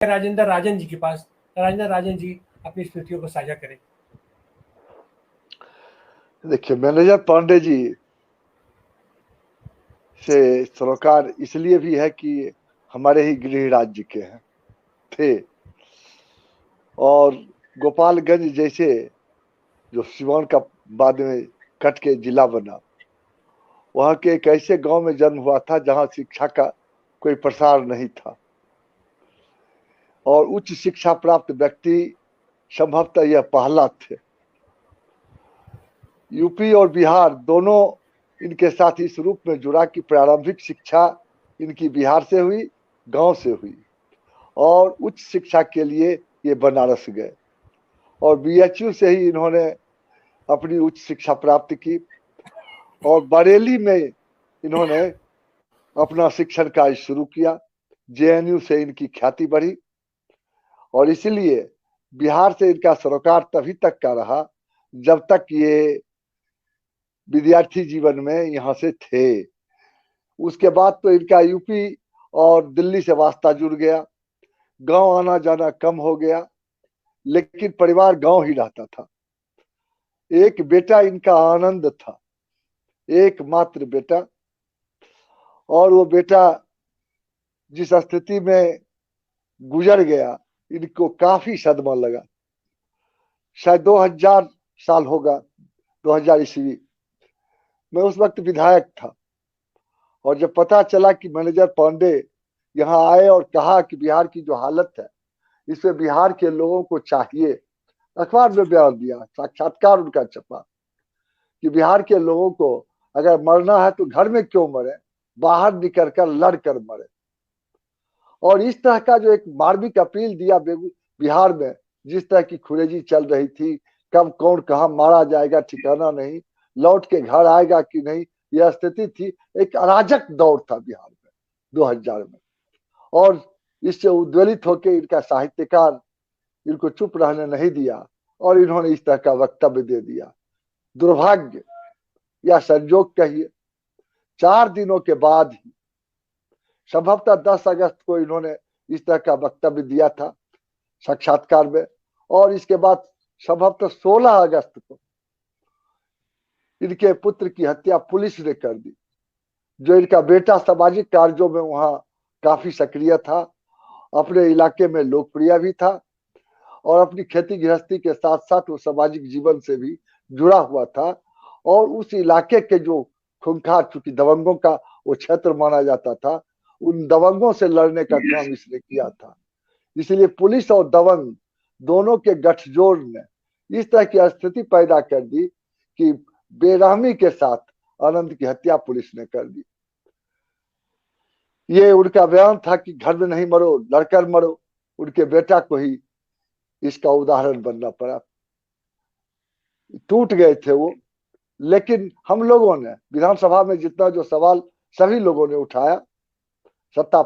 राजेंद्र राजन जी के पास। राजेंद्र राजन जी अपनी स्मृतियों को साझा करें। देखिए, मैनेजर पांडे जी से सरोकार इसलिए भी है कि हमारे ही गृह राज्य के हैं थे, और गोपालगंज जैसे जो सिवान का बाद में कट के जिला बना, वहां के एक ऐसे गांव में जन्म हुआ था जहां शिक्षा का कोई प्रसार नहीं था, और उच्च शिक्षा प्राप्त व्यक्ति संभवतः यह पहला थे। यूपी और बिहार दोनों इनके साथ इस रूप में जुड़ा कि प्रारंभिक शिक्षा इनकी बिहार से हुई, गांव से हुई, और उच्च शिक्षा के लिए ये बनारस गए, और बीएचयू से ही इन्होंने अपनी उच्च शिक्षा प्राप्त की, और बरेली में इन्होंने अपना शिक्षण कार्य शुरू किया। जेएनयू से इनकी ख्याति बढ़ी, और इसलिए बिहार से इनका सरोकार तभी तक का रहा जब तक ये विद्यार्थी जीवन में यहाँ से थे। उसके बाद तो इनका यूपी और दिल्ली से वास्ता जुड़ गया, गांव आना जाना कम हो गया, लेकिन परिवार गांव ही रहता था। एक बेटा इनका आनंद था, एकमात्र बेटा, और वो बेटा जिस स्थिति में गुजर गया, इनको काफी सदमा लगा। शायद 2000 साल होगा, 2000 ईस्वी में उस वक्त विधायक था, और जब पता चला कि मैनेजर पांडे यहाँ आए और कहा कि बिहार की जो हालत है इसमें बिहार के लोगों को चाहिए, अखबार में बयान दिया, साक्षात्कार उनका छपा कि बिहार के लोगों को अगर मरना है तो घर में क्यों मरे, बाहर निकल कर लड़ कर मरे। और इस तरह का जो एक मार्मिक अपील दिया बिहार में, जिस तरह की खुरेजी चल रही थी, कब कौन कहाँ मारा जाएगा ठिकाना नहीं, लौट के घर आएगा कि नहीं, यह स्थिति थी। एक अराजक दौर था बिहार में 2000 में, और इससे उद्वेलित होकर इनका साहित्यकार इनको चुप रहने नहीं दिया, और इन्होंने इस तरह का वक्तव्य दे दिया। दुर्भाग्य या संजोग कहिए, 4 दिनों के बाद ही, संभवतः 10 अगस्त को इन्होंने इस तरह का वक्तव्य दिया था साक्षात्कार में, और इसके बाद संभवतः 16 अगस्त को इनके पुत्र की हत्या पुलिस ने कर दी। जो इनका बेटा सामाजिक कार्यों में वहां काफी सक्रिय था, अपने इलाके में लोकप्रिय भी था, और अपनी खेती गृहस्थी के साथ साथ वो सामाजिक जीवन से भी जुड़ा हुआ था, और उस इलाके के जो खूंखार, चूंकि दबंगों का वो क्षेत्र माना जाता था, उन दबंगों से लड़ने का काम इसने किया था। इसलिए पुलिस और दबंग दोनों के गठजोड़ ने इस तरह की स्थिति पैदा कर दी कि बेरहमी के साथ आनंद की हत्या पुलिस ने कर दी। ये उनका बयान था कि घर में नहीं मरो, लड़कर मरो। उनके बेटा को ही इसका उदाहरण बनना पड़ा, टूट गए थे वो। लेकिन हम लोगों ने विधानसभा में जितना जो सवाल सभी लोगों ने उठाया, सत्ता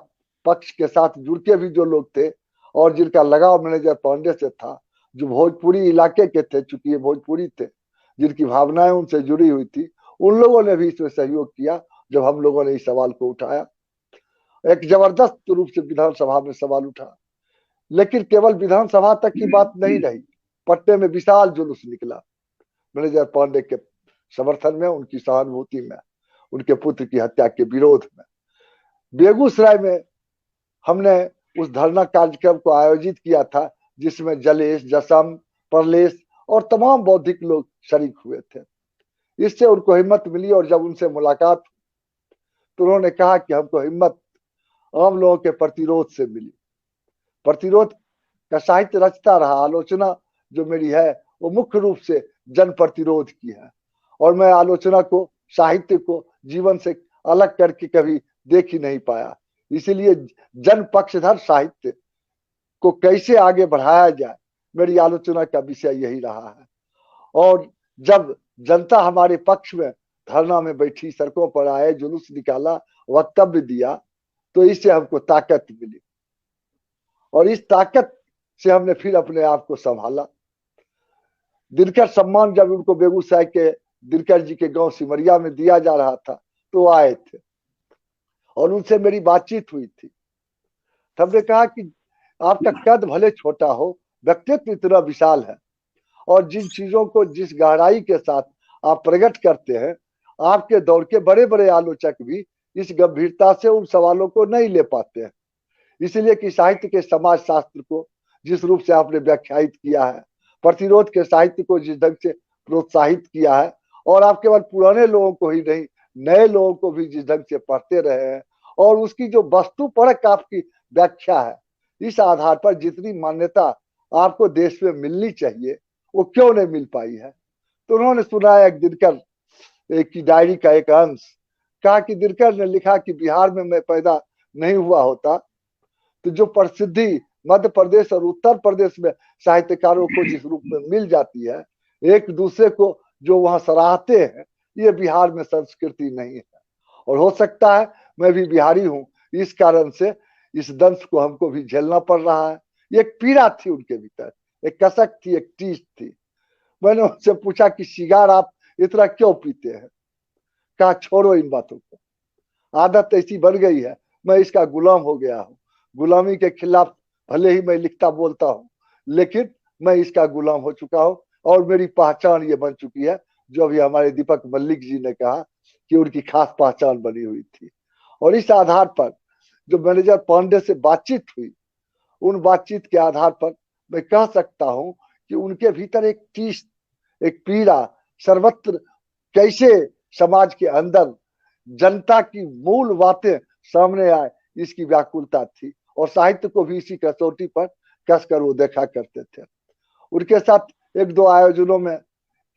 पक्ष के साथ जुड़ के भी जो लोग थे और जिनका लगाव मैनेजर पांडे से था, जो भोजपुरी इलाके के थे, चूंकि ये भोजपुरी थे, जिनकी भावनाएं उनसे जुड़ी हुई थी, उन लोगों ने भी इसमें सहयोग किया जब हम लोगों ने इस सवाल को उठाया। एक जबरदस्त रूप से विधानसभा में सवाल उठा, लेकिन केवल विधानसभा तक की बात नहीं रही, पटने में विशाल जुलूस निकला मैनेजर पांडे के समर्थन में, उनकी सहानुभूति में, उनके पुत्र की हत्या के विरोध में। बेगूसराय में हमने उस धरना कार्यक्रम को आयोजित किया था, जिसमें जलेश, जसम, परलेश और तमाम बौद्धिक लोग शरीक हुए थे। इससे उनको हिम्मत मिली, और जब उनसे मुलाकात तो उन्होंने कहा कि हमको हिम्मत आम लोगों के प्रतिरोध से मिली। प्रतिरोध का साहित्य रचता रहा, आलोचना जो मेरी है वो मुख्य रूप से जन प्रतिरोध की है, और मैं आलोचना को, साहित्य को जीवन से अलग करके कभी देख ही नहीं पाया। इसीलिए जन पक्षधर साहित्य को कैसे आगे बढ़ाया जाए, मेरी आलोचना का विषय यही रहा है। और जब जनता हमारे पक्ष में धरना में बैठी, सड़कों पर आए, जुलूस निकाला, वक्तव्य दिया, तो इससे हमको ताकत मिली, और इस ताकत से हमने फिर अपने आप को संभाला। दिनकर सम्मान जब उनको बेगूसराय के दिनकर जी के गांव सिमरिया में दिया जा रहा था, तो आए थे और उनसे मेरी बातचीत हुई थी। हमने कहा कि आपका कद भले छोटा हो, व्यक्तित्व इतना विशाल है, और जिन चीजों को जिस गहराई के साथ आप प्रकट करते हैं, आपके दौर के बड़े बड़े आलोचक भी इस गंभीरता से उन सवालों को नहीं ले पाते हैं। इसलिए कि साहित्य के समाज शास्त्र को जिस रूप से आपने व्याख्यायित किया है, प्रतिरोध के साहित्य को जिस ढंग से प्रोत्साहित किया है, और आप केवल पुराने लोगों को ही नहीं, नए लोगों को भी जिस ढंग से पढ़ते रहे हैं, और उसकी जो वस्तुपरक आपकी व्याख्या है, इस आधार पर जितनी मान्यता आपको देश में मिलनी चाहिए वो क्यों नहीं मिल पाई है। तो उन्होंने सुनाया एक दिनकर की डायरी का एक अंश, कहा कि दिनकर ने लिखा कि बिहार में मैं पैदा नहीं हुआ होता तो जो प्रसिद्धि मध्य प्रदेश और उत्तर प्रदेश में साहित्यकारों को जिस रूप में मिल जाती है, एक दूसरे को जो वहां सराहते हैं, ये बिहार में संस्कृति नहीं है। और हो सकता है मैं भी बिहारी हूं, इस कारण से इस दंश को हमको भी झेलना पड़ रहा है। ये एक पीड़ा थी उनके भीतर, एक कसक थी, एक टीस थी। मैंने उनसे पूछा कि सिगार आप इतना क्यों पीते हैं? कहा छोड़ो इन बातों को, आदत ऐसी बन गई है, मैं इसका गुलाम हो गया हूँ। गुलामी के खिलाफ भले ही मैं लिखता बोलता हूँ, लेकिन मैं इसका गुलाम हो चुका हूँ, और मेरी पहचान ये बन चुकी है, जो अभी हमारे दीपक मल्लिक जी ने कहा कि उनकी खास पहचान बनी हुई थी। और इस आधार पर जो मैनेजर पांडे से बातचीत हुई, उन बातचीत के आधार पर मैं कह सकता हूं कि उनके भीतर एक टीस, एक पीड़ा, सर्वत्र कैसे समाज के अंदर जनता की मूल बातें सामने आए, इसकी व्याकुलता थी। और साहित्य को भी इसी कसौटी पर कसकर वो देखा करते थे। उनके साथ एक दो आयोजनों में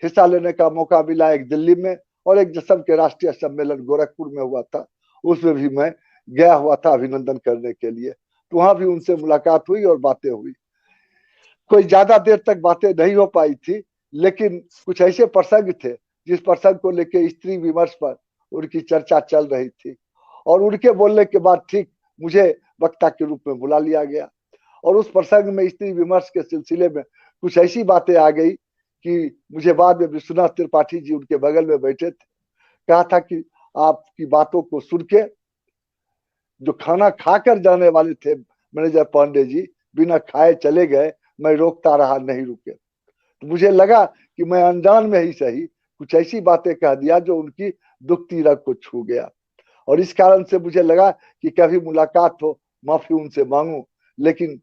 हिस्सा लेने का मौका मिला, एक दिल्ली में और एक जसम के राष्ट्रीय सम्मेलन गोरखपुर में हुआ था, उसमें भी मैं गया हुआ था अभिनंदन करने के लिए। तो वहां भी उनसे मुलाकात हुई और बातें हुई। कोई ज्यादा देर तक बातें नहीं हो पाई थी, लेकिन कुछ ऐसे प्रसंग थे जिस प्रसंग को लेकर स्त्री विमर्श पर उनकी चर्चा चल रही थी, और उनके बोलने के बाद ठीक मुझे वक्ता के रूप में बुला लिया गया। और उस प्रसंग में स्त्री विमर्श के सिलसिले में कुछ ऐसी बातें आ गई कि मुझे बाद में विश्वनाथ त्रिपाठी जी उनके बगल में बैठे थे, कहा था कि आपकी बातों को सुन के जो खाना खाकर जाने वाले थे मैनेजर पांडे जी, बिना खाए चले गए, मैं रोकता रहा, नहीं रुके। तो मुझे लगा कि मैं अनजान में ही सही कुछ ऐसी बातें कह दिया जो उनकी दुखती रग को छू गया, और इस कारण से मुझे लगा कि कभी मुलाकात हो, माफी उनसे मांगू, लेकिन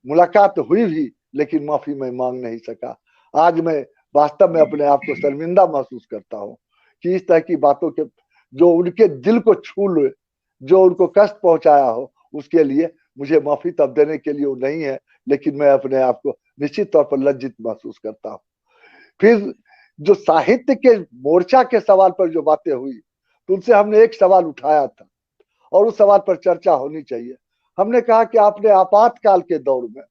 मुलाकात हुई भी, लेकिन माफी मैं मांग नहीं सका। आज मैं वास्तव में अपने आप को शर्मिंदा महसूस करता हूँ कि इस तरह की बातों के जो उनके दिल को छू ले, जो उनको कष्ट पहुंचाया हो, उसके लिए मुझे माफी तब देने के लिए वो नहीं है, लेकिन मैं अपने आप को निश्चित तौर पर लज्जित महसूस करता हूँ। फिर जो साहित्य के मोर्चा के सवाल पर जो बातें हुई, तो उनसे हमने एक सवाल उठाया था और उस सवाल पर चर्चा होनी चाहिए। हमने कहा कि आपने आपातकाल के दौर में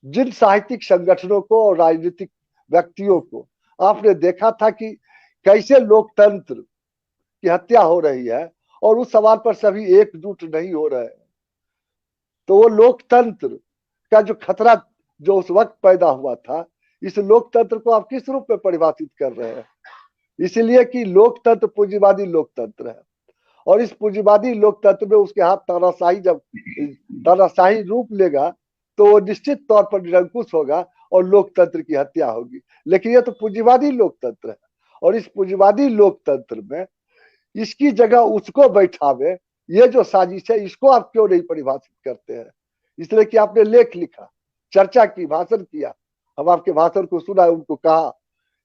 जिन साहित्यिक संगठनों को और राजनीतिक व्यक्तियों को आपने देखा था कि कैसे लोकतंत्र की हत्या हो रही है, और उस सवाल पर सभी एकजुट नहीं हो रहे हैं, तो वो लोकतंत्र का जो खतरा जो उस वक्त पैदा हुआ था, इस लोकतंत्र को आप किस रूप में परिभाषित कर रहे हैं? इसलिए कि लोकतंत्र पूंजीवादी लोकतंत्र है, और इस पूंजीवादी लोकतंत्र में उसके हाथ तानाशाही जब तानाशाही रूप लेगा तो वो निश्चित तौर पर निरंकुश होगा और लोकतंत्र की हत्या होगी। लेकिन ये तो पूंजीवादी लोकतंत्र है, और इस पूंजीवादी लोकतंत्र में इसकी जगह उसको बैठावे, ये जो साजिश है, इसको आप क्यों नहीं परिभाषित करते हैं? इसलिए कि आपने लेख लिखा, चर्चा की, भाषण किया, हम आपके भाषण को सुना, उनको कहा,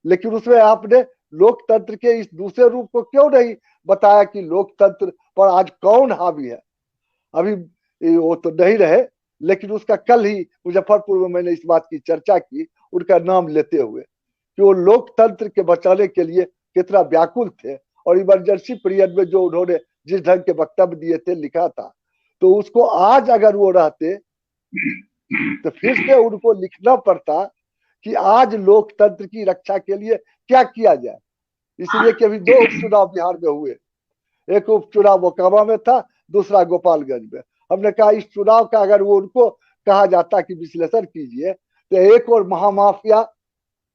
लेकिन उसमें आपने लोकतंत्र के इस दूसरे रूप को क्यों नहीं बताया कि लोकतंत्र पर आज कौन हावी है। अभी वो तो नहीं रहे, लेकिन उसका कल ही मुजफ्फरपुर में मैंने इस बात की चर्चा की, उनका नाम लेते हुए, कि वो लोकतंत्र के बचाने के लिए कितना व्याकुल थे, और इमरजेंसी पीरियड में जो उन्होंने जिस ढंग के वक्तव्य दिए थे, लिखा था, तो उसको आज अगर वो रहते तो फिर से उनको लिखना पड़ता कि आज लोकतंत्र की रक्षा के लिए क्या किया जाए। इसलिए कि अभी दो उपचुनाव बिहार में हुए, एक उपचुनाव मोकामा में था, दूसरा गोपालगंज में। हमने कहा इस चुनाव का अगर वो उनको कहा जाता कि विश्लेषण कीजिए, तो एक और महामाफिया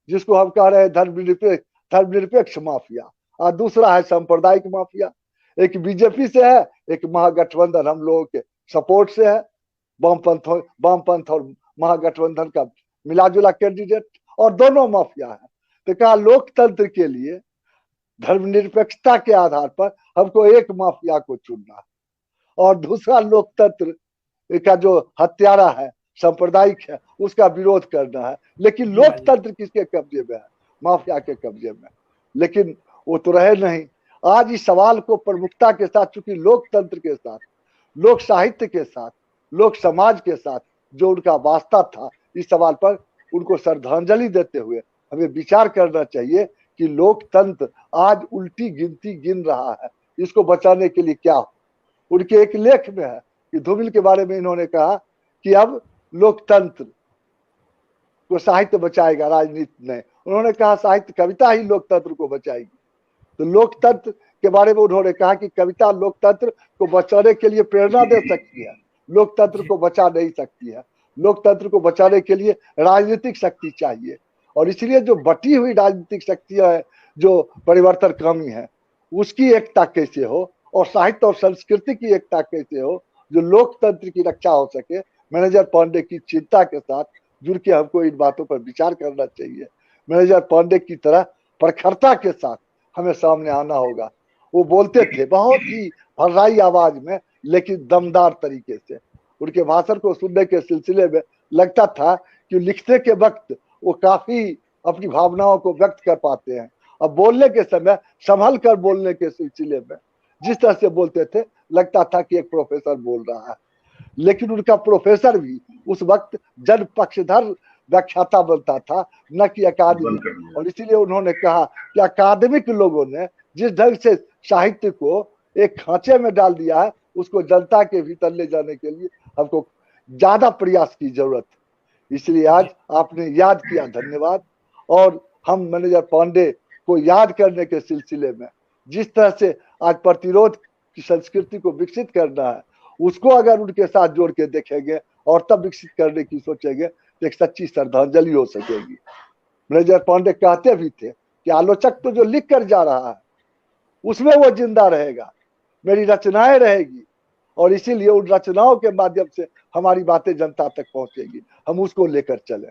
जिसको हम कह रहे हैं धर्मनिरपेक्ष माफिया, और दूसरा है सांप्रदायिक माफिया। एक बीजेपी से है, एक महागठबंधन हम लोगों के सपोर्ट से है, वामपंथ और महागठबंधन का मिलाजुला कैंडिडेट, और दोनों माफिया है। तो कहा लोकतंत्र के लिए धर्मनिरपेक्षता के आधार पर हमको एक माफिया को चुनना है, और दूसरा लोकतंत्र का जो हत्यारा है, सांप्रदायिक है, उसका विरोध करना है। लेकिन लोकतंत्र किसके कब्जे में है? माफिया के कब्जे में। लेकिन वो तो रहे नहीं। आज इस सवाल को प्रमुखता के साथ, चूंकि लोकतंत्र के साथ, लोक साहित्य के साथ, लोक समाज के साथ जो उनका वास्ता था, इस सवाल पर उनको श्रद्धांजलि देते हुए हमें विचार करना चाहिए कि लोकतंत्र आज उल्टी गिनती गिन रहा है, इसको बचाने के लिए क्या हो। उनके एक लेख में है कि धूमिल के बारे में इन्होंने कहा कि अब लोकतंत्र को साहित्य बचाएगा, राजनीति नहीं। उन्होंने कहा साहित्य, कविता ही लोकतंत्र को बचाएगी। तो लोकतंत्र के बारे में उन्होंने कहा कि कविता लोकतंत्र को बचाने के लिए प्रेरणा दे सकती है, लोकतंत्र को बचा नहीं सकती है। लोकतंत्र को बचाने के लिए राजनीतिक शक्ति चाहिए, और इसलिए जो बटी हुई राजनीतिक शक्तियां है, जो परिवर्तन कामी है, उसकी एकता कैसे हो, और साहित्य और संस्कृति की एकता कैसे हो, जो लोकतंत्र की रक्षा हो सके। मैनेजर पांडे की चिंता के साथ जुड़ के हमको इन बातों पर विचार करना चाहिए। मैनेजर पांडे की तरह प्रखरता के साथ हमें सामने आना होगा। वो बोलते थे बहुत ही भर्राई आवाज में, लेकिन दमदार तरीके से। उनके भाषण को सुनने के सिलसिले में लगता था कि लिखने के वक्त वो काफी अपनी भावनाओं को व्यक्त कर पाते हैं, अब बोलने के समय संभल कर बोलने के सिलसिले में जिस तरह से बोलते थे, लगता था कि एक प्रोफेसर बोल रहा है। लेकिन उनका प्रोफेसर भी उस वक्त जन पक्षधर व्याख्याता बनता था, न कि अकादमिक। और इसीलिए उन्होंने कहा कि अकादमिक लोगों ने जिस ढंग से साहित्य को एक खांचे में डाल दिया है, उसको जनता के भीतर ले जाने के लिए हमको ज्यादा प्रयास की जरूरत है। इसलिए आज आपने याद किया, धन्यवाद। और हम मैनेजर पांडे को याद करने के सिलसिले में जिस तरह से आज प्रतिरोध की संस्कृति को विकसित करना है, उसको अगर उनके साथ जोड़ के देखेंगे और तब विकसित करने की सोचेंगे तो एक सच्ची श्रद्धांजलि हो सकेगी। मैनेजर पांडे कहते भी थे कि आलोचक तो जो लिख कर जा रहा है उसमें वो जिंदा रहेगा, मेरी रचनाएं रहेगी, और इसीलिए उन रचनाओं के माध्यम से हमारी बातें जनता तक पहुंचेगी। हम उसको लेकर चले।